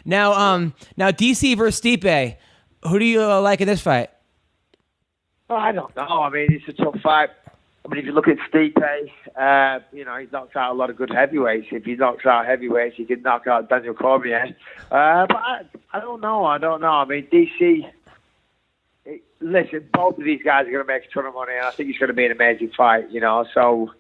Now DC versus Stipe. Who do you like in this fight? Oh, I don't know. I mean, it's a tough fight. I mean, if you look at Stipe, he's knocked out a lot of good heavyweights. If he knocks out heavyweights, he can knock out Daniel Cormier. But I don't know. I mean, DC. Listen, both of these guys are going to make a ton of money, and I think it's going to be an amazing fight. So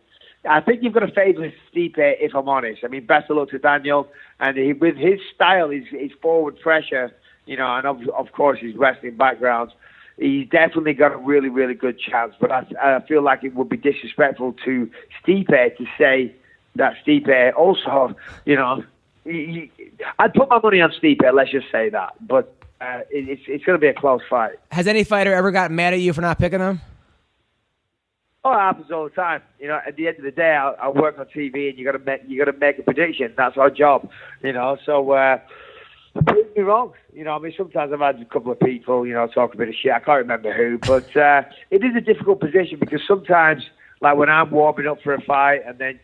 I think you've got to favour Stipe, if I'm honest. I mean, best of luck to Daniel, and with his style, his forward pressure, and of course his wrestling background. He's definitely got a really, really good chance. But I feel like it would be disrespectful to Stipe to say that Stipe also, I'd put my money on Stipe, let's just say that. But it's going to be a close fight. Has any fighter ever gotten mad at you for not picking him? Oh, it happens all the time. At the end of the day, I work on TV, and you got to make a prediction. That's our job. So prove me wrong. I mean, sometimes I've had a couple of people, talk a bit of shit. I can't remember who, but it is a difficult position because sometimes, like when I'm warming up for a fight, and then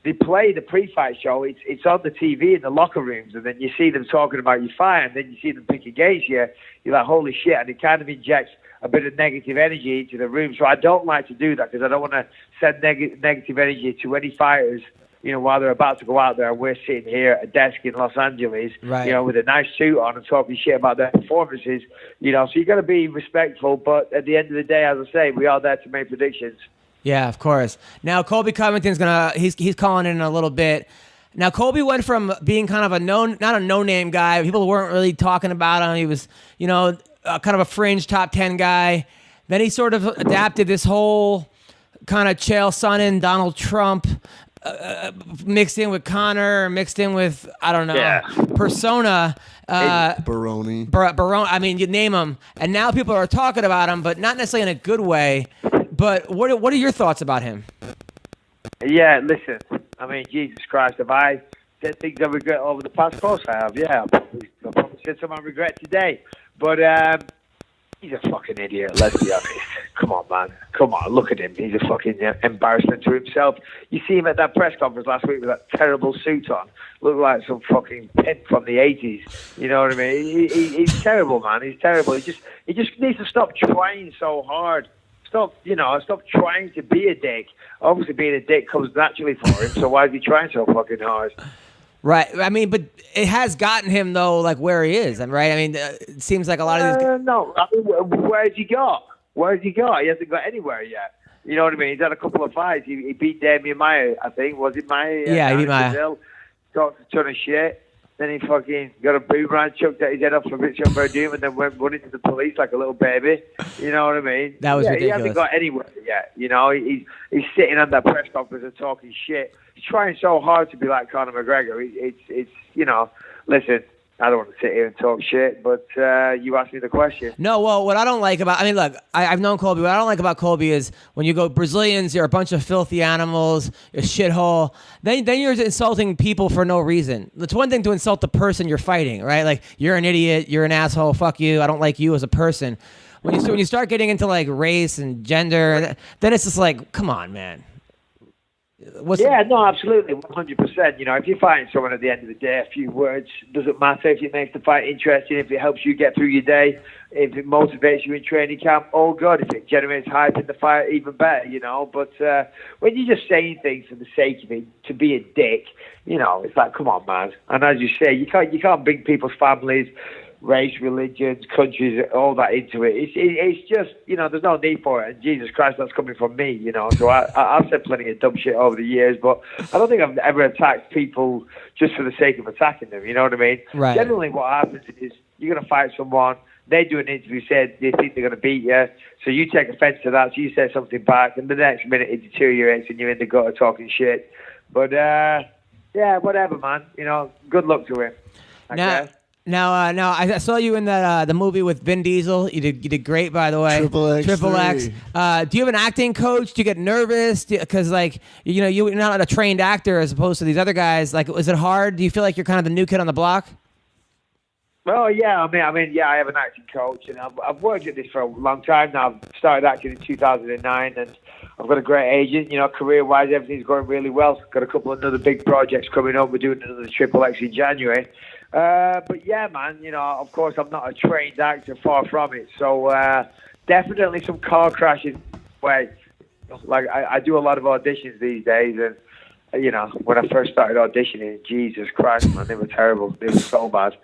they play the pre-fight show, it's on the TV in the locker rooms, and then you see them talking about your fight, and then you see them pick against you. You're like, holy shit, and it kind of injects a bit of negative energy into the room. So I don't like to do that because I don't want to send negative energy to any fighters, while they're about to go out there and we're sitting here at a desk in Los Angeles, right. With a nice suit on and talking shit about their performances, so you got to be respectful, but at the end of the day, as I say, we are there to make predictions. Yeah, of course. Now, Colby Covington's he's calling in a little bit. Now, Colby went from being kind of not a no-name guy. People weren't really talking about him. He was, kind of a fringe top 10 guy. Then he sort of adapted this whole kind of Chael Sonnen, Donald Trump, mixed in with Conor, mixed in with, I don't know, persona. Baroni. Baroni. I mean, you name him. And now people are talking about him, but not necessarily in a good way. But what are your thoughts about him? Yeah, listen. I mean, Jesus Christ, have I said things I regret over the past? Of course I have, yeah. I probably said some I regret today. But he's a fucking idiot, let's be honest. Come on, man. Come on, look at him. He's a fucking embarrassment to himself. You see him at that press conference last week with that terrible suit on. Looked like some fucking pimp from the 80s. You know what I mean? He's terrible, man. He's terrible. He just needs to stop trying so hard. Stop trying to be a dick. Obviously, being a dick comes naturally for him, so why is he trying so fucking hard? Right. I mean, but it has gotten him, though, like where he is, right? I mean, it seems like a lot of these... No. I mean, where's he got? He hasn't got anywhere yet. You know what I mean? He's had a couple of fights. He beat Damian Maia, I think. Was it Maia? Yeah, he beat Maia. Brazil. Talked a ton of shit. Then he fucking got a boomerang, chucked his head off for Richard Verdum, and then went running to the police like a little baby. You know what I mean? That was ridiculous. He hasn't got anywhere yet. He's sitting on that press conference and talking shit. He's trying so hard to be like Conor McGregor. It's listen, I don't want to sit here and talk shit, but you asked me the question. No, well, what I don't like about... I mean, look, I've known Colby. What I don't like about Colby is when you go, Brazilians, you're a bunch of filthy animals, a shithole. Then you're insulting people for no reason. It's one thing to insult the person you're fighting, right? Like, you're an idiot, you're an asshole, fuck you, I don't like you as a person. When you start getting into, like, race and gender, then it's just like, come on, man. No, absolutely, 100%. If you're fighting someone at the end of the day, a few words doesn't matter. If it makes the fight interesting, if it helps you get through your day, if it motivates you in training camp, all good. If it generates hype in the fight, even better. But when you're just saying things for the sake of it, to be a dick, it's like, come on, man. And as you say, you can't bring people's families, race, religions, countries, all that into it. It's just, there's no need for it. And Jesus Christ, that's coming from me, So I've said plenty of dumb shit over the years, but I don't think I've ever attacked people just for the sake of attacking them. You know what I mean? Right. Generally, what happens is you're going to fight someone. They do an interview, say they think they're going to beat you, so you take offense to that. So you say something back, and the next minute it deteriorates, and you're in the gutter talking shit. But whatever, man. Good luck to him. Now, I saw you in that the movie with Vin Diesel. You did great, by the way. Triple X. Do you have an acting coach? Do you get nervous? Because you're not a trained actor as opposed to these other guys. Like, is it hard? Do you feel like you're kind of the new kid on the block? Well, yeah. I mean, I have an acting coach, and I've worked at this for a long time now. I've started acting in 2009, and I've got a great agent. Career-wise, everything's going really well. Got a couple of other big projects coming up. We're doing another Triple X in January. But yeah, man, of course, I'm not a trained actor, far from it. So definitely some car crashes. Like I do a lot of auditions these days, and when I first started auditioning, Jesus Christ, man, they were terrible. They were so bad.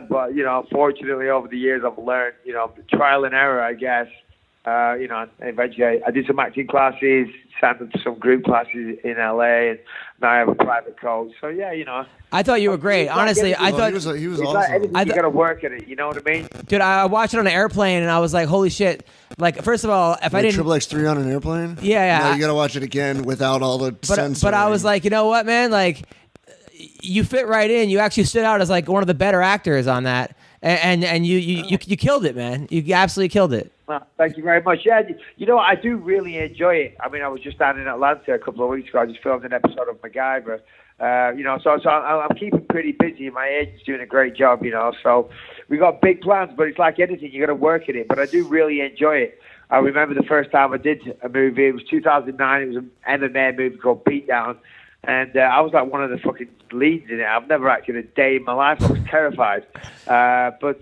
But fortunately, over the years, I've learned, trial and error, I guess. Eventually I did some acting classes, signed up to some group classes in LA, and now I have a private coach. So yeah, I thought you were great. Honestly, I thought he was it's awesome. like anything, you got to work at it. You know what I mean? Dude, I watched it on an airplane, and I was like, holy shit. Like, first of all, if I didn't... Triple X3 on an airplane? Yeah. No, you got to watch it again without all the censoring. But I was like, you know what, man? Like, you fit right in. You actually stood out as, like, one of the better actors on that. And you killed it, man. You absolutely killed it. Well, thank you very much. Yeah, I do really enjoy it. I mean, I was just down in Atlanta a couple of weeks ago. I just filmed an episode of MacGyver. So I'm keeping pretty busy. My agent's doing a great job, So we got big plans, but it's like anything, you got to work at it. But I do really enjoy it. I remember the first time I did a movie. It was 2009. It was an MMA movie called Beatdown. And I was like one of the fucking leads in it. I've never acted a day in my life. I was terrified. But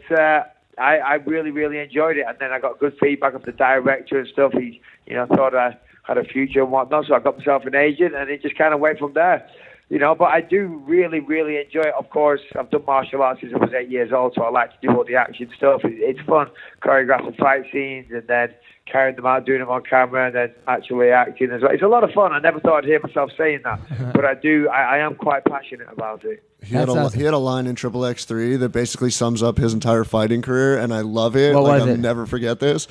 I really, really enjoyed it. And then I got good feedback of the director and stuff. He, thought I had a future and whatnot. So I got myself an agent, and it just kind of went from there. But I do really, really enjoy it. Of course, I've done martial arts since I was 8 years old, so I like to do all the action stuff. It's fun, choreographing fight scenes, and then carrying them out, doing them on camera, and then actually acting as well. It's a lot of fun. I never thought I'd hear myself saying that, but I am quite passionate about it. He had a line in Triple X3 that basically sums up his entire fighting career, and I love it. What was it? I'll never forget this.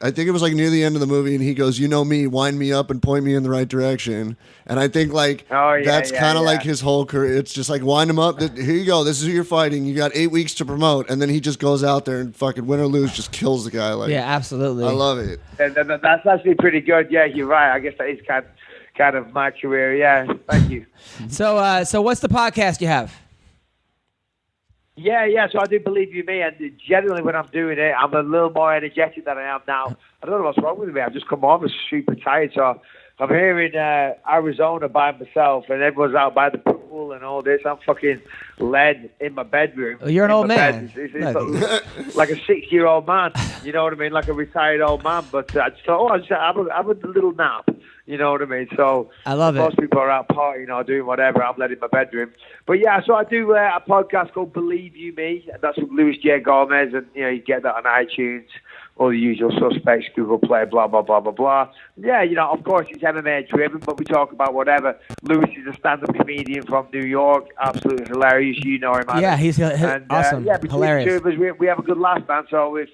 I think it was like near the end of the movie, and he goes, "You know me, wind me up and point me in the right direction." And I think that's kind of like his whole career. It's just like wind him up. Here you go. This is who you're fighting. You got 8 weeks to promote, and then he just goes out there and fucking win or lose, just kills the guy. Like, yeah, absolutely. I love it. That's actually pretty good. Yeah, you're right. I guess that is kind of my career. Yeah, thank you. So what's the podcast you have? Yeah. So I do Believe You Me, and generally when I'm doing it, I'm a little more energetic than I am now. I don't know what's wrong with me. I've just come home and super tired. So I'm here in Arizona by myself, and everyone's out by the pool and all this. I'm fucking led in my bedroom. You're an old man. It's like a 60-year-old man. You know what I mean? Like a retired old man. But I just thought, I'll have a little nap. You know what I mean? So I love it. Most people are out partying or doing whatever. I'm led in my bedroom. But yeah, so I do a podcast called Believe You Me. And that's with Luis J. Gomez. And, you get that on iTunes, all the usual suspects, Google Play, blah, blah, blah, blah, blah. Yeah, of course, it's MMA driven, but we talk about whatever. Luis is a stand-up comedian from New York. Absolutely hilarious. You know him, man. Yeah, he's awesome. Yeah, between hilarious. the two of us, we have a good laugh, man. So if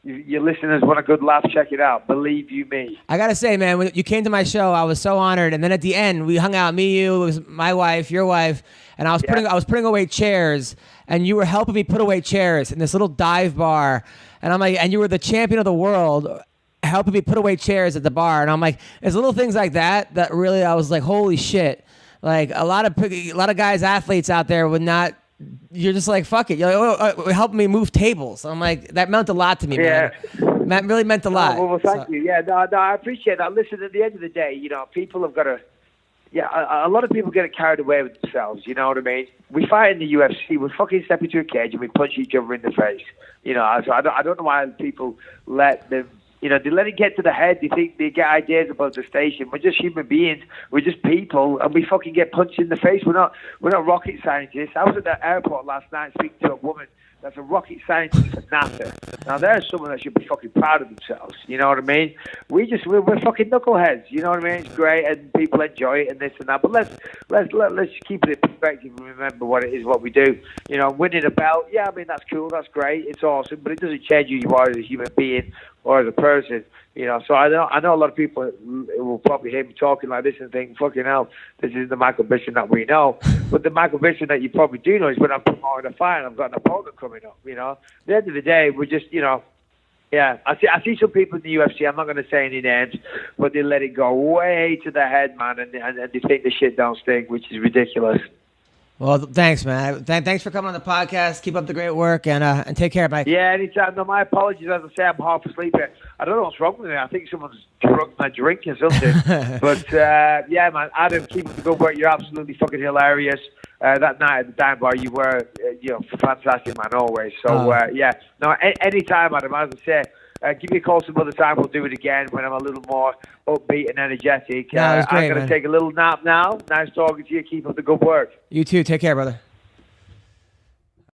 your listeners want a good laugh, check it out. Believe You Me. I gotta say, man, when you came to my show, I was so honored. And then at the end, we hung out. Me, you, it was my wife, your wife, and I was putting away chairs, and you were helping me put away chairs in this little dive bar. And I'm like, and you were the champion of the world, helping me put away chairs at the bar. And I'm like, there's little things like that really, I was like, holy shit. Like a lot of guys, athletes out there would not. You're just like, fuck it. You're like, helping me move tables. I'm like, that meant a lot to me, man. That really meant a lot. Well, thank you. Yeah, no, I appreciate that. Listen, at the end of the day, people have got to. Yeah, a lot of people get carried away with themselves. You know what I mean? We fight in the UFC. We fucking step into a cage and we punch each other in the face. So I don't know why people let them. They let it get to the head. They think they get ideas about the station. We're just human beings. We're just people, and we fucking get punched in the face. We're not rocket scientists. I was at the airport last night speaking to a woman that's a rocket scientist for NASA. Now there's someone that should be fucking proud of themselves. You know what I mean? We're fucking knuckleheads. You know what I mean? It's great, and people enjoy it and this and that. But let's keep it in perspective and remember what it is, what we do. Winning a belt. Yeah, I mean that's cool. That's great. It's awesome, but it doesn't change who you are as a human being or as a person. So I know a lot of people will probably hear me talking like this and think, fucking hell, this is the Michael Bisping that we know. But the Michael Bisping that you probably do know is when I'm promoting a fight and I've got an opponent coming up. At the end of the day, we're just, yeah. I see some people in the UFC, I'm not going to say any names, but they let it go way to the head, man, and they think the shit don't stink, which is ridiculous. Well, thanks, man. Thanks for coming on the podcast. Keep up the great work, and take care, Mike. Yeah, anytime. No, my apologies. As I say, I'm half asleep here. I don't know what's wrong with me. I think someone's drunk my drink or something. But, yeah, man, Adam, keep up the good work. You're absolutely fucking hilarious. That night at the Dime Bar, you were, fantastic, man, always. So, yeah. No, anytime, Adam, as I say, give me a call some other time. We'll do it again when I'm a little more upbeat and energetic. No, it was great, I'm going to take a little nap now. Nice talking to you. Keep up the good work. You too. Take care, brother.